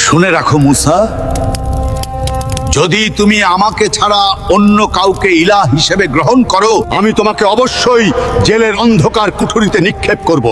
শুনে রাখো মুসা, যদি তুমি আমাকে ছাড়া অন্য কাউকে ইলাহ হিসেবে গ্রহণ করো, আমি তোমাকে অবশ্যই জেলের অন্ধকার কুঠুরিতে নিক্ষেপ করব।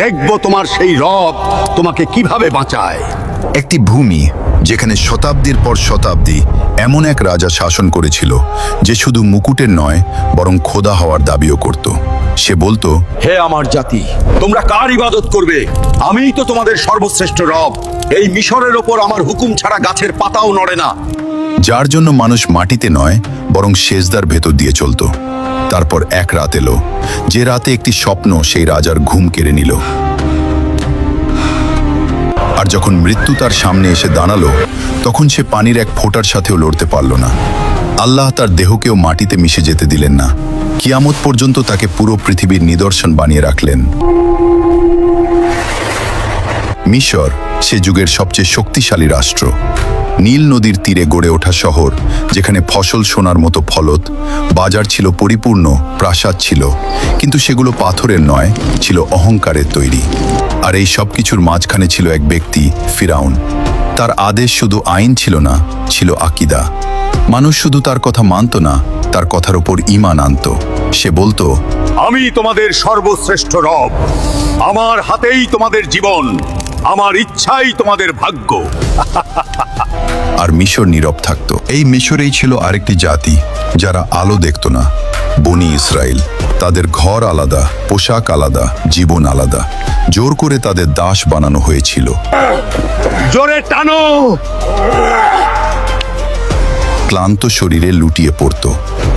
দেখব তোমার সেই রব তোমাকে কিভাবে বাঁচায়। একটি ভূমি যেখানে শতাব্দীর পর শতাব্দী এমন এক রাজা শাসন করেছিল যে শুধু মুকুটের নয় বরং খোদা হওয়ার দাবিও করত। সে বলতো, হে আমার জাতি, তোমরা কার ইবাদত করবে? আমিই তো তোমাদের সর্বশ্রেষ্ঠ রব। এই মিশরের ওপর আমার হুকুম ছাড়া গাছের পাতাও নড়ে না। যার জন্য মানুষ মাটিতে নয় বরং সেজদার ভেতর দিয়ে চলত। তারপর এক রাত এলো, যে রাতে একটি স্বপ্ন সেই রাজার ঘুম কেড়ে নিল। আর যখন মৃত্যু তার সামনে এসে দাঁড়ালো, তখন সে পানির এক ফোঁটার সাথেও লড়তে পারল না। আল্লাহ তার দেহকেও মাটিতে মিশে যেতে দিলেন না। কিয়ামত পর্যন্ত তাকে পুরো পৃথিবীর নিদর্শন বানিয়ে রাখলেন। মিশর সে যুগের সবচেয়ে শক্তিশালী রাষ্ট্র। নীল নদীর তীরে গড়ে ওঠা শহর, যেখানে ফসল সোনার মতো ফলত, বাজার ছিল পরিপূর্ণ, প্রাসাদ ছিল, কিন্তু সেগুলো পাথরের নয়, ছিল অহংকারের তৈরি। আর এই সব কিছুর মাঝখানে ছিল এক ব্যক্তি, ফিরাউন। তার আদেশ শুধু আইন ছিল না, ছিল আকিদা। মানুষ শুধু তার কথা মানত না, তার কথার ওপর ঈমান আনত। সে বলতো, আমি তোমাদের সর্বশ্রেষ্ঠ রব, আমার হাতেই তোমাদের জীবন, আমার ইচ্ছাই তোমাদের ভাগ্য। আর মিশর নীরব থাকত। এই মিশরেই ছিল আরেকটি জাতি যারা আলো দেখত না, বনি ইসরায়েল। তাদের ঘর আলাদা, পোশাক আলাদা, জীবন আলাদা। জোর করে তাদের দাস বানানো হয়েছিল। জোরে টানো। ক্লান্ত শরীরে লুটিয়ে পড়ত।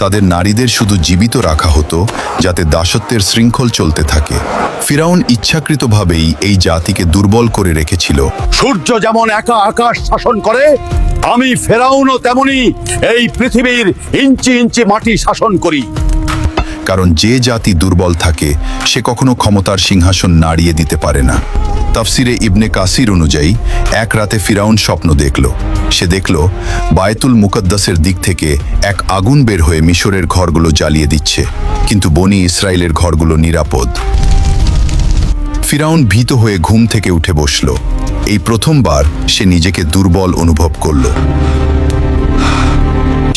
তাদের নারীদের শুধু জীবিত রাখা হতো যাতে দাসত্বের শৃঙ্খল চলতে থাকে। ফিরাউন ইচ্ছাকৃতভাবেই এই জাতিকে দুর্বল করে রেখেছিল। সূর্য যেমন একা আকাশ শাসন করে, আমি ফেরাউনও তেমনি এই পৃথিবীর ইঞ্চি ইঞ্চি মাটি শাসন করি। কারণ যে জাতি দুর্বল থাকে সে কখনো ক্ষমতার সিংহাসন নাড়িয়ে দিতে পারে না। তাফসিরে ইবনে কাসির অনুযায়ী এক রাতে ফিরাউন স্বপ্ন দেখল। সে দেখল বায়তুল মুকদ্দাসের দিক থেকে এক আগুন বের হয়ে মিশরের ঘরগুলো জ্বালিয়ে দিচ্ছে, কিন্তু বনি ইসরায়েলের ঘরগুলো নিরাপদ। ফিরাউন ভীত হয়ে ঘুম থেকে উঠে বসল। এই প্রথমবার সে নিজেকে দুর্বল অনুভব করল।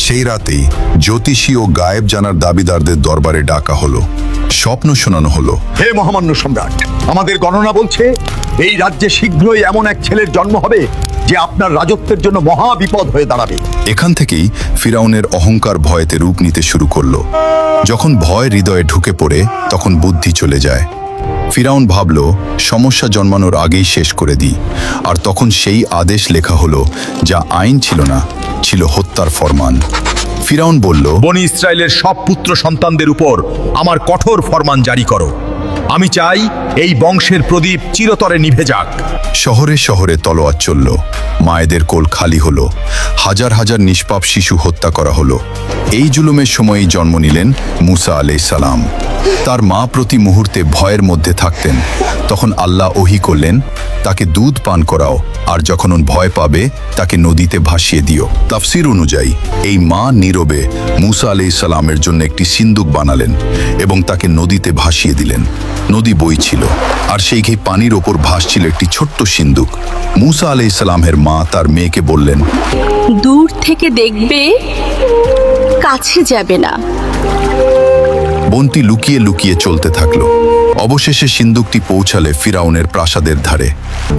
সেই রাতেই জ্যোতিষী ও গায়েব জানার দাবিদারদের দরবারে ডাকা হলো। স্বপ্ন শোনানো হলো। হে মহামান্য সম্রাট, আমাদের গণনা বলছে এই রাজ্যে শীঘ্রই এমন এক ছেলের জন্ম হবে যে আপনার রাজত্বের জন্য মহা বিপদ হয়ে দাঁড়াবে। এখান থেকেই ফিরাউনের অহংকার ভয়েতে রূপ নিতে শুরু করলো। যখন ভয় হৃদয়ে ঢুকে পড়ে, তখন বুদ্ধি চলে যায়। ফিরাউন ভাবল, সমস্যা জন্মানোর আগেই শেষ করে দিই। আর তখন সেই আদেশ লেখা হলো, যা আইন ছিল না, ছিল হত্যার ফরমান। ফিরাউন বলল, বনি ইসরায়েলের সব পুত্র সন্তানদের উপর আমার কঠোর ফরমান জারি করো। আমি চাই এই বংশের প্রদীপ চিরতরে নিভে যাক। শহরে শহরে তলোয়ার চলল। মায়েদের কোল খালি হলো। হাজার হাজার নিষ্পাপ শিশু হত্যা করা হলো। এই জুলুমের সময়ই জন্ম নিলেন মুসা আলাইহিস সালাম। তার মা প্রতি মুহূর্তে ভয়ের মধ্যে থাকতেন। তখন আল্লাহ ওহী করলেন, তাকে দুধ পান করাও, আর যখন ভয় পাবে তাকে নদীতে ভাসিয়ে দিও। তাফসির অনুযায়ী এই মা নীরবে মুসা আলাইহিস সালামের জন্য একটি সিন্দুক বানালেন এবং তাকে নদীতে ভাসিয়ে দিলেন। নদী বইছিল, আর সেই পানির ওপর ভাসছিল একটি ছোট্ট সিন্দুক। মুসা আলাইহিস সালামের মা তার মেয়েকে বললেন, দূর থেকে দেখবে, কাছে যাবে না। বোনটি লুকিয়ে লুকিয়ে চলতে থাকলো। অবশেষে সিন্দুকটি পৌঁছালে ফিরাউনের প্রাসাদের ধারে।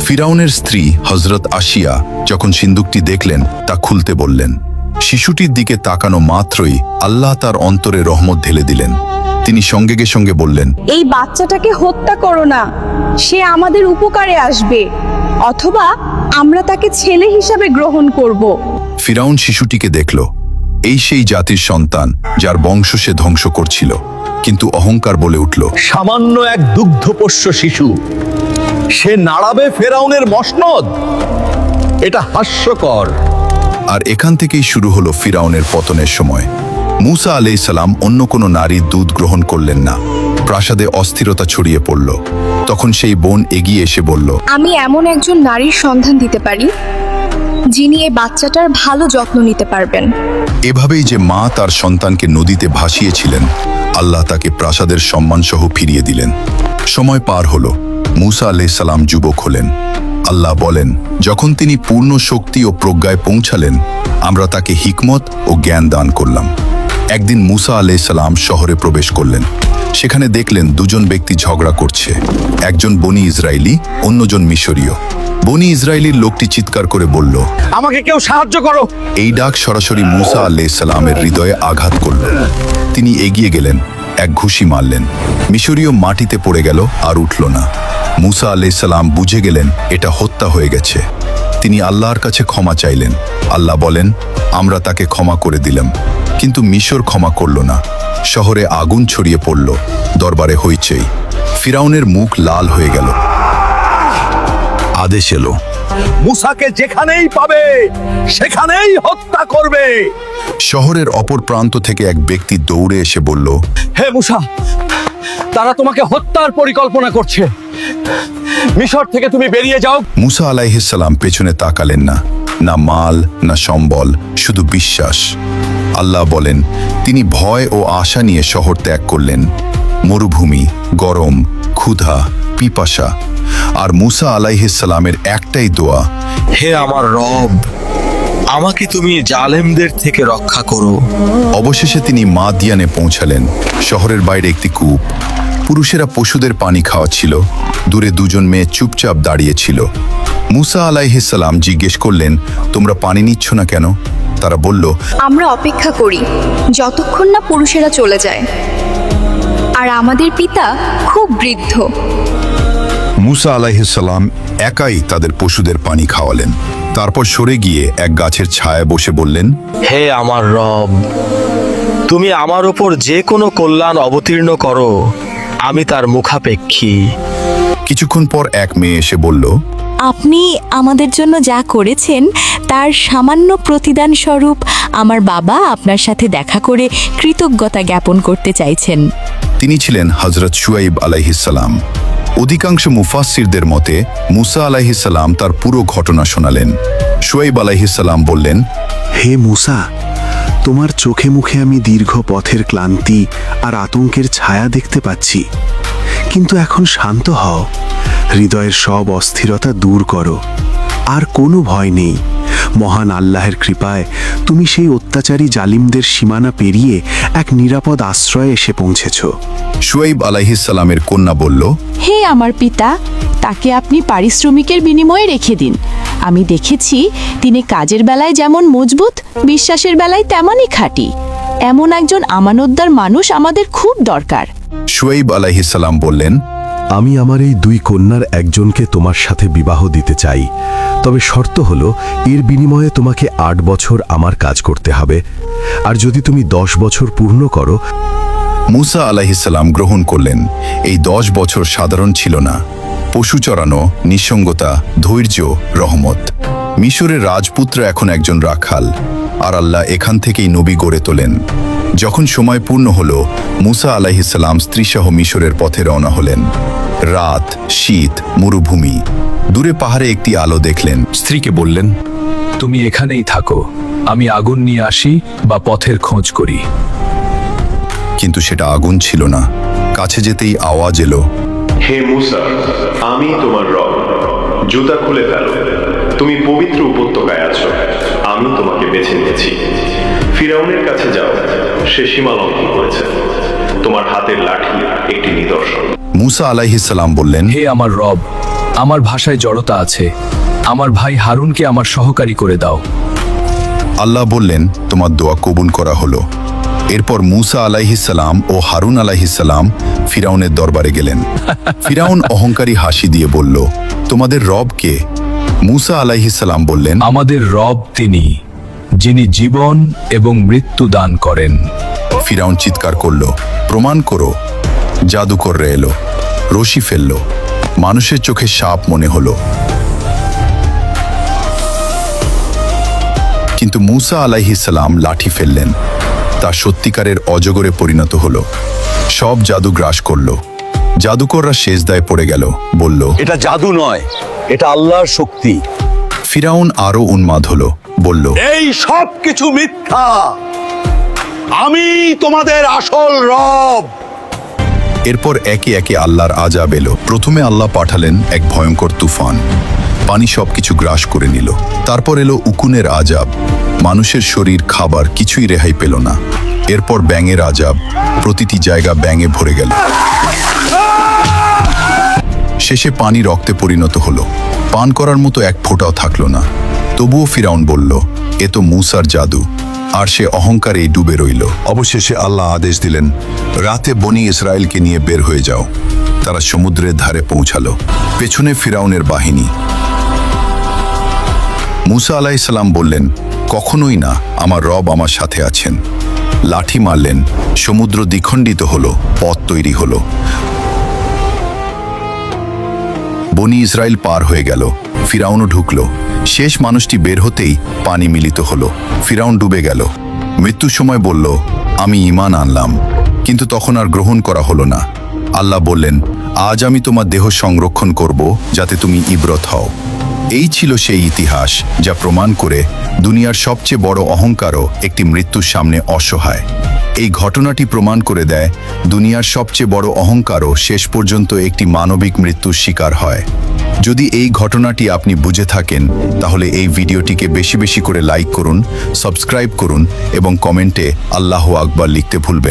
ফিরাউনের স্ত্রী হযরত আসিয়া যখন সিন্দুকটি দেখলেন, তা খুলতে বললেন। শিশুটির দিকে তাকানো মাত্রই আল্লাহ তার অন্তরে রহমত ঢেলে দিলেন। তিনি সঙ্গে সঙ্গে বললেন, এই বাচ্চাটাকে হত্যা করো না, সে আমাদের উপকারে আসবে, অথবা আমরা তাকে ছেলে হিসাবে গ্রহণ করব। ফিরাউন শিশুটিকে দেখল। এই সেই জাতির সন্তান যার বংশ সে ধ্বংস করছিল, কিন্তু অহংকার বলে উঠল, সামান্য এক দুগ্ধপোষ্য শিশু, সে নাড়াবে ফেরাউনের মসনদ? এটা হাস্যকর। আর এখান থেকেই শুরু হলো ফিরাউনের পতনের সময়। মুসা আলাইহিস সালাম অন্য কোনো নারীর দুধ গ্রহণ করলেন না। প্রাসাদে অস্থিরতা ছড়িয়ে পড়ল। তখন সেই বোন এগিয়ে এসে বলল, আমি এমন একজন নারীর সন্ধান দিতে পারি যিনি এই বাচ্চাটার ভালো যত্ন নিতে পারবেন। এভাবেই যে মা তার সন্তানকে নদীতে ভাসিয়েছিলেন, আল্লাহ তাকে প্রাসাদের সম্মানসহ ফিরিয়ে দিলেন। সময় পার হলো। মুসা আলাইহিস সালাম যুবক হলেন। আল্লাহ বলেন, যখন তিনি পূর্ণ শক্তি ও প্রজ্ঞায় পৌঁছালেন, আমরা তাকে হিকমত ও জ্ঞান দান করলাম। একদিন মুসা আলাইহিস সালাম শহরে প্রবেশ করলেন। সেখানে দেখলেন দুজন ব্যক্তি ঝগড়া করছে, একজন বনি ইসরায়েলি, অন্যজন মিশরীয়। বনি ইসরায়েলির লোকটি চিৎকার করে বলল, আমাকে কেউ সাহায্য করো। এই ডাক সরাসরি মুসা আলাইহিস সালামের হৃদয়ে আঘাত করল। তিনি এগিয়ে গেলেন, এক ঘুষি মারলেন। মিশরীয় মাটিতে পড়ে গেল আর উঠল না। মুসা আলাইহিস সালাম বুঝে গেলেন এটা হত্যা হয়ে গেছে। তিনি আল্লাহর কাছে ক্ষমা চাইলেন। আল্লাহ বলেন, আমরা তাকে ক্ষমা করে দিলাম। কিন্তু মিশর ক্ষমা করল না। শহরে আগুন ছড়িয়ে পড়ল, দরবারে হইচই। ফিরাউনের মুখ লাল হয়ে গেল। আদেশ এলো, মুসাকে যেখানেই পাবে সেখানেই হত্যা করবে। শহরের অপর প্রান্ত থেকে এক ব্যক্তি দৌড়ে এসে বলল, হে মুসা, তারা তোমাকে হত্যার পরিকল্পনা করছে। মিশর থেকে তুমি বেরিয়ে যাও। মুসা আলাইহিস সালাম পেছনে তাকালেন না, না মাল না সম্বল, শুধু বিশ্বাস। আল্লাহ বলেন, তিনি ভয় ও আশা নিয়ে শহর ত্যাগ করলেন। মরুভূমি, গরম, ক্ষুধা, পিপাসা, আর মুসা আলাইহিস সালামের একটাই দোয়া, হে আমার রব, আমাকে তুমি জালেমদের থেকে রক্ষা করো। অবশেষে তিনি মাদিয়ানে পৌঁছালেন। শহরের বাইরে একটি কূপ। পুরুষেরা পশুদের পানি খাওয়াচ্ছিল। দূরে দুজন মেয়ে চুপচাপ দাঁড়িয়েছিল। মুসা আলাইহিস সালাম জিজ্ঞেস করলেন, তোমরা পানি নিচ্ছ না কেন? তারা বলল, আমরা অপেক্ষা করি যতক্ষণ না পুরুষেরা চলে যায়, আর আমাদের পিতা খুব বৃদ্ধ। মুসা আলাইহিস সালাম একাই তাদের পশুদের পানি খাওয়ালেন। তারপর সরে গিয়ে এক গাছের ছায়ায় বসে বললেন, হে আমার রব, তুমি আমার উপর যে কোনো কল্যাণ অবতীর্ণ করো, আমি তার মুখাপেক্ষী। কিছুক্ষণ পর এক মেয়ে এসে বলল, আপনি আমাদের জন্য যা করেছেন তার সামান্য প্রতিদান স্বরূপ আমার বাবা আপনার সাথে দেখা করে কৃতজ্ঞতা জ্ঞাপন করতে চাইছেন। তিনি ছিলেন হযরত শুআইব আলাইহিস সালাম। অধিকাংশ মুফাসসিরদের মতে মুসা আলাইহিস সালাম তার পুরো ঘটনা শোনালেন। শুআইব আলাইহিস সালাম বললেন, হে মুসা, তোমার চোখে মুখে আমি দীর্ঘ পথের ক্লান্তি আর আতঙ্কের ছায়া দেখতে পাচ্ছি, কিন্তু এখন শান্ত হও, হৃদয়ের সব অস্থিরতা দূর করো, আর কোনো ভয় নেই। মহান আল্লাহের কৃপায় তুমি সেই অত্যাচারী জালিমদের সীমানা পেরিয়ে এক নিরাপদ আশ্রয়ে এসে পৌঁছেছ। শুআইব আলাইহিস সালামের কন্যা বলল, হে আমার পিতা, তাকে আপনি পারিশ্রমিকের বিনিময়ে রেখে দিন। আমি দেখেছি তিনি কাজের বেলায় যেমন মজবুত, বিশ্বাসের বেলায় তেমনই খাঁটি। এমন একজন আমানতদার মানুষ আমাদের খুব দরকার। শুআইব আলাইহিস সালাম বললেন, আমি আমার এই দুই কন্যার একজনকে তোমার সাথে বিবাহ দিতে চাই, তবে শর্ত হলো এর বিনিময়ে তোমাকে 8 বছর আমার কাজ করতে হবে, আর যদি তুমি 10 বছর পূর্ণ করো। মুসা আলাইহিস সালাম গ্রহণ করলেন। এই 10 বছর সাধারণ ছিল না। পশু চরানো, নিঃসঙ্গতা, ধৈর্য, রহমত। মিশরের রাজপুত্র এখন একজন রাখাল, আর আল্লাহ এখান থেকেই নবী গড়ে তোলেন। যখন সময় পূর্ণ হলো, মুসা আলাইহিস সালাম স্ত্রীসহ মিশরের পথে রওনা হলেন। রাত, শীত, মরুভূমি। দূরে পাহাড়ে একটি আলো দেখলেন। স্ত্রীকে বললেন, তুমি এখানেই থাকো, আমি আগুন নিয়ে আসি বা পথের খোঁজ করি। কিন্তু সেটা আগুন ছিল না। কাছে যেতেই আওয়াজ এলো, হে মুসা, আমি তোমার রব, জুতা খুলে ফেলো, তুমি পবিত্র উপত্যকায় আছো, আমি তোমাকে বেছে নিয়েছি। ফিরাউনের কাছে যাও, সে সীমা লঙ্ঘন করেছে, তোমার হাতের লাঠি একটি নিদর্শন। মুসা আলাইহিস সালাম বললেন, হে আমার রব, আমার ভাষায় জড়তা আছে, আমার ভাই হারুনকে আমার সহকারী করে দাও। আল্লাহ বললেন, তোমার দোয়া কবুল করা হলো। এরপর মুসা আলাইহিস সালাম ও হারুন আলাইহিস সালাম ফিরাউনের দরবারে গেলেন। ফিরাউন অহংকারী হাসি দিয়ে বলল, তোমাদের রব কে? মুসা আলাইহিস সালাম বললেন, আমাদের রব তিনি, যিনি জীবন এবং মৃত্যু দান করেন। ফিরাউন চিৎকার করল, প্রমাণ করো। জাদুকররা এলো, রশি ফেলল। মানুষের চোখে সাপ মনে হলো, কিন্তু মুসা আলাইহিস সালাম লাঠি ফেললেন। তা সত্যিকারের অজগরে পরিণত হলো। সব জাদু গ্রাস করল। জাদুকররা সেজদায় পড়ে গেল, বলল, এটা জাদু নয়, এটা আল্লাহর শক্তি। ফিরাউন আরো উন্মাদ হলো, বলল, এই সব কিছু মিথ্যা, আমি তোমাদের আসল রব। এরপর একে একে আল্লাহর আযাব এলো। প্রথমে আল্লাহ পাঠালেন এক ভয়ঙ্কর তুফান। পানি সবকিছু গ্রাস করে নিল। তারপর এলো উকুনের আজাব। মানুষের শরীর, খাবার কিছুই রেহাই পেল না। এরপর ব্যাঙের আজাব, প্রতিটি জায়গা ব্যাঙে ভরে গেল। শেষে পানি রক্তে পরিণত হলো, পান করার মতো এক ফোঁটাও থাকলো না। তবুও ফিরাউন বলল, এ তো মূসার জাদু, আর সে অহংকারেই ডুবে রইল। অবশেষে আল্লাহ আদেশ দিলেন, রাতে বনি ইসরায়েলকে নিয়ে বের হয়ে যাও। তারা সমুদ্রের ধারে পৌঁছালো, পেছনে ফিরাউনের বাহিনী। মূসা আলাইহিসসালাম বললেন, কখনোই না, আমার রব আমার সাথে আছেন। লাঠি মারলেন, সমুদ্র দ্বিখণ্ডিত হলো, পথ তৈরি হলো। বনি ইসরায়েল পার হয়ে গেল, ফিরাউনও ঢুকলো। শেষ মানুষটি বের হতেই পানি মিলিত হলো, ফিরাউন ডুবে গেল। মৃত্যুর সময় বলল, আমি ঈমান আনলাম, কিন্তু তখন আর গ্রহণ করা হলো না। আল্লাহ বললেন, আজ আমি তোমার দেহ সংরক্ষণ করব, যাতে তুমি ইবরত হও। এই ছিল সেই ইতিহাস যা প্রমাণ করে দুনিয়ার সবচেয়ে বড় অহংকারও একটি মৃত্যুর সামনে অসহায়। এই ঘটনাটি প্রমাণ করে দেয়, দুনিয়ার সবচেয়ে বড় অহংকারও শেষ পর্যন্ত একটি মানবিক মৃত্যুর শিকার হয়। যদি এই ঘটনাটি আপনি বুঝে থাকেন, তাহলে এই ভিডিওটিকে বেশি বেশি করে লাইক করুন, সাবস্ক্রাইব করুন এবং কমেন্টে আল্লাহু আকবার লিখতে ভুলবেন।